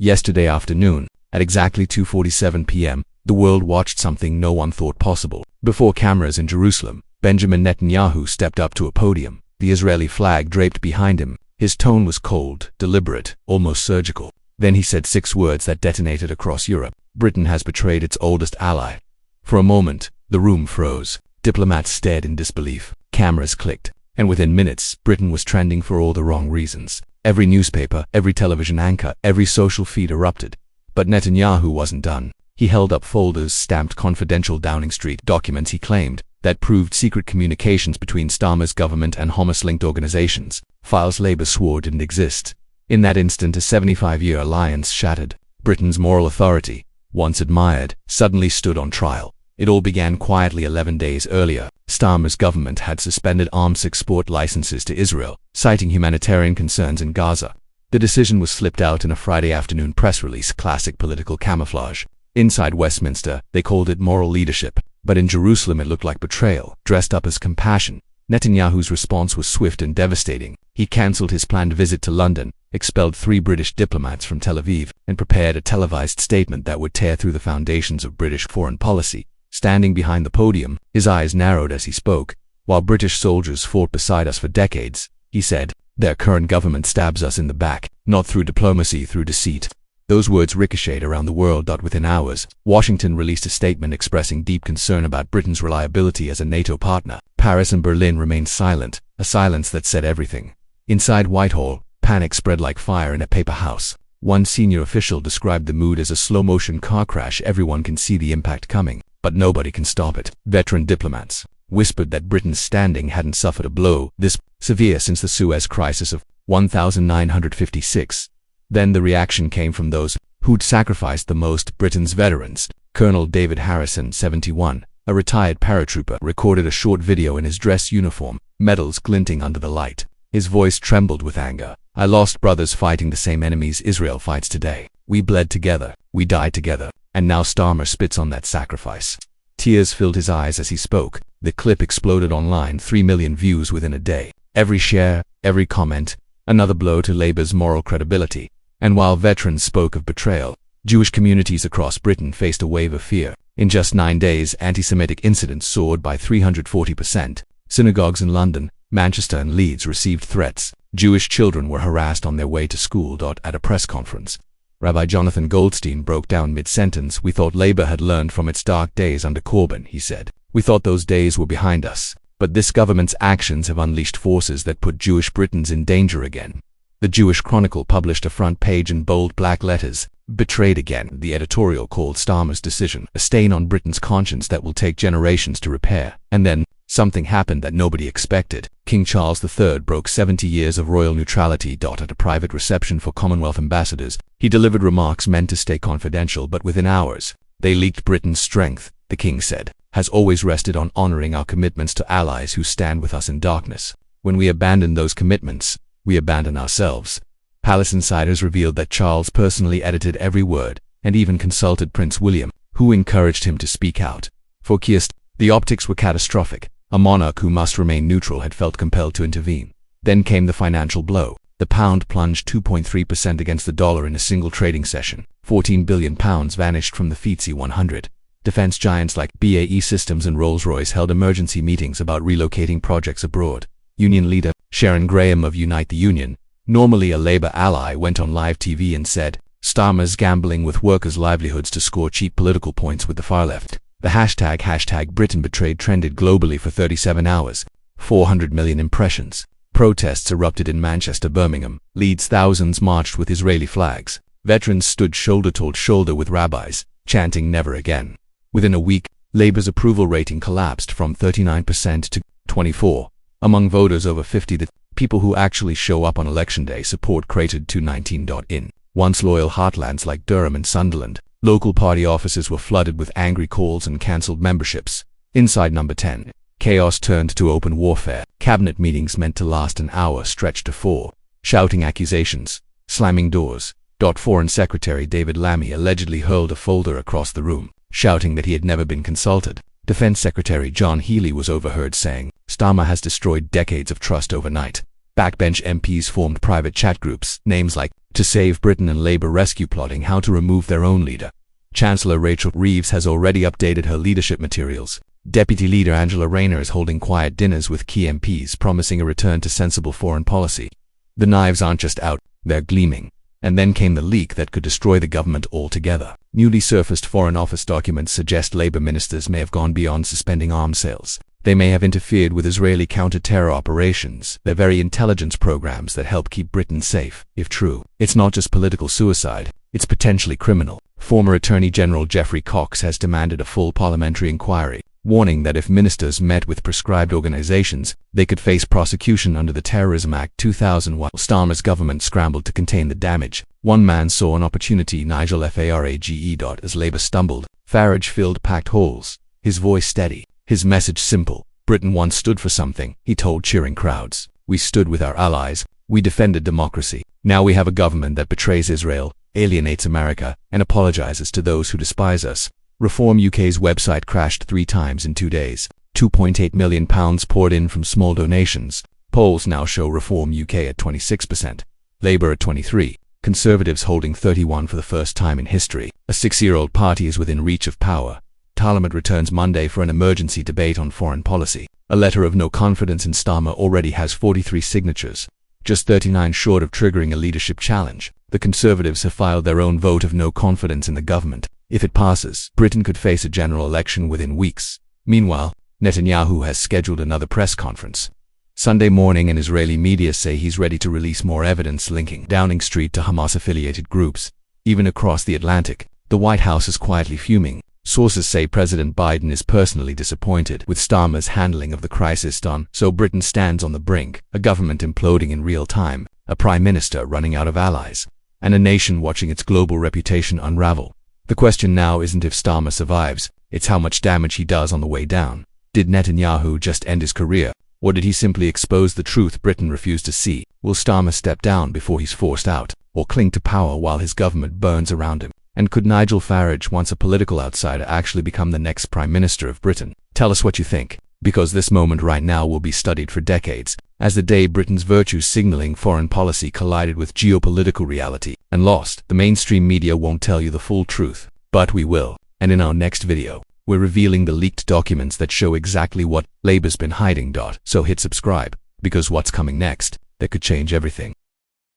Yesterday afternoon, at exactly 2:47 p.m., the world watched something no one thought possible. Before cameras in Jerusalem, Benjamin Netanyahu stepped up to a podium, the Israeli flag draped behind him. His tone was cold, deliberate, almost surgical. Then he said 6 words that detonated across Europe. Britain has betrayed its oldest ally. For a moment, the room froze. Diplomats stared in disbelief. Cameras clicked. And within minutes, Britain was trending for all the wrong reasons. Every newspaper, every television anchor, every social feed erupted. But Netanyahu wasn't done. He held up folders stamped confidential Downing Street documents he claimed that proved secret communications between Starmer's government and Hamas-linked organizations, files Labour swore didn't exist. In that instant, a 75-year alliance shattered. Britain's moral authority, once admired, suddenly stood on trial. It all began quietly 11 days earlier. Starmer's government had suspended arms export licenses to Israel, citing humanitarian concerns in Gaza. The decision was slipped out in a Friday afternoon press release, classic political camouflage. Inside Westminster, they called it moral leadership, but in Jerusalem it looked like betrayal, dressed up as compassion. Netanyahu's response was swift and devastating. He cancelled his planned visit to London, expelled 3 British diplomats from Tel Aviv, and prepared a televised statement that would tear through the foundations of British foreign policy. Standing behind the podium, his eyes narrowed as he spoke. While British soldiers fought beside us for decades, he said, their current government stabs us in the back, not through diplomacy, through deceit. Those words ricocheted around the world. Within hours, Washington released a statement expressing deep concern about Britain's reliability as a NATO partner. Paris and Berlin remained silent, a silence that said everything. Inside Whitehall, panic spread like fire in a paper house. One senior official described the mood as a slow-motion car crash. Everyone can see the impact coming, but nobody can stop it. Veteran diplomats whispered that Britain's standing hadn't suffered a blow this severe since the Suez Crisis of 1956. Then the reaction came from those who'd sacrificed the most. Britain's veterans. Colonel David Harrison, 71, a retired paratrooper, recorded a short video in his dress uniform, medals glinting under the light. His voice trembled with anger. I lost brothers fighting the same enemies Israel fights today. We bled together. We died together. And now Starmer spits on that sacrifice. Tears filled his eyes as he spoke. The clip exploded online, 3 million views within a day. Every share, every comment, another blow to Labour's moral credibility. And while veterans spoke of betrayal, Jewish communities across Britain faced a wave of fear. In just 9 days, anti-Semitic incidents soared by 340%. Synagogues in London, Manchester and Leeds received threats. Jewish children were harassed on their way to school. At a press conference, Rabbi Jonathan Goldstein broke down mid-sentence. We thought Labour had learned from its dark days under Corbyn, he said. We thought those days were behind us. But this government's actions have unleashed forces that put Jewish Britons in danger again. The Jewish Chronicle published a front page in bold black letters. Betrayed again. The editorial called Starmer's decision a stain on Britain's conscience that will take generations to repair. And then, something happened that nobody expected. King Charles III broke 70 years of royal neutrality. At a private reception for Commonwealth ambassadors, he delivered remarks meant to stay confidential, but within hours, they leaked. Britain's strength, the king said, has always rested on honoring our commitments to allies who stand with us in darkness. When we abandon those commitments, we abandon ourselves. Palace insiders revealed that Charles personally edited every word, and even consulted Prince William, who encouraged him to speak out. For Keir Starmer, the optics were catastrophic. A monarch who must remain neutral had felt compelled to intervene. Then came the financial blow. The pound plunged 2.3% against the dollar in a single trading session. £14 billion vanished from the FTSE 100. Defense giants like BAE Systems and Rolls-Royce held emergency meetings about relocating projects abroad. Union leader Sharon Graham of Unite the Union, normally a Labour ally, went on live TV and said, Starmer's gambling with workers' livelihoods to score cheap political points with the far left. The hashtag Britain Betrayed trended globally for 37 hours, 400 million impressions. Protests erupted in Manchester, Birmingham, Leeds. Thousands marched with Israeli flags. Veterans stood shoulder to shoulder with rabbis, chanting never again. Within a week, Labour's approval rating collapsed from 39% to 24%. Among voters over 50, the people who actually show up on election day, support cratered to 19. In once loyal heartlands like Durham and Sunderland, local party offices were flooded with angry calls and cancelled memberships. Inside Number 10, chaos turned to open warfare. Cabinet meetings meant to last an hour stretched to 4. Shouting accusations, slamming doors. Foreign Secretary David Lammy allegedly hurled a folder across the room, shouting that he had never been consulted. Defense Secretary John Healey was overheard saying, Starmer has destroyed decades of trust overnight. Backbench MPs formed private chat groups, names like To Save Britain and Labour Rescue plotting how to remove their own leader. Chancellor Rachel Reeves has already updated her leadership materials. Deputy Leader Angela Rayner is holding quiet dinners with key MPs, promising a return to sensible foreign policy. The knives aren't just out, they're gleaming. And then came the leak that could destroy the government altogether. Newly surfaced Foreign Office documents suggest Labour ministers may have gone beyond suspending arms sales. They may have interfered with Israeli counter-terror operations, their very intelligence programs that help keep Britain safe. If true, it's not just political suicide, it's potentially criminal. Former Attorney General Geoffrey Cox has demanded a full parliamentary inquiry, warning that if ministers met with prescribed organizations, they could face prosecution under the Terrorism Act 2000. While Starmer's government scrambled to contain the damage, one man saw an opportunity. Nigel Farage. As Labour stumbled, Farage filled packed halls, his voice steady, his message simple. Britain once stood for something, he told cheering crowds. We stood with our allies, we defended democracy. Now we have a government that betrays Israel, alienates America, and apologizes to those who despise us. Reform UK's website crashed 3 times in 2 days. £2.8 million poured in from small donations. Polls now show Reform UK at 26%, Labour at 23%, Conservatives holding 31% for the first time in history. A 6-year-old party is within reach of power. Parliament returns Monday for an emergency debate on foreign policy. A letter of no confidence in Starmer already has 43 signatures, just 39 short of triggering a leadership challenge. The Conservatives have filed their own vote of no confidence in the government. If it passes, Britain could face a general election within weeks. Meanwhile, Netanyahu has scheduled another press conference Sunday morning, and Israeli media say he's ready to release more evidence linking Downing Street to Hamas-affiliated groups. Even across the Atlantic, the White House is quietly fuming. Sources say President Biden is personally disappointed with Starmer's handling of the crisis. So Britain stands on the brink, a government imploding in real time, a prime minister running out of allies, and a nation watching its global reputation unravel. The question now isn't if Starmer survives, it's how much damage he does on the way down. Did Netanyahu just end his career, or did he simply expose the truth Britain refused to see? Will Starmer step down before he's forced out, or cling to power while his government burns around him? And could Nigel Farage, once a political outsider, actually become the next Prime Minister of Britain? Tell us what you think, because this moment right now will be studied for decades, as the day Britain's virtue-signaling foreign policy collided with geopolitical reality and lost. The mainstream media won't tell you the full truth, but we will. And in our next video, we're revealing the leaked documents that show exactly what Labour's been hiding. So hit subscribe, because what's coming next, that could change everything.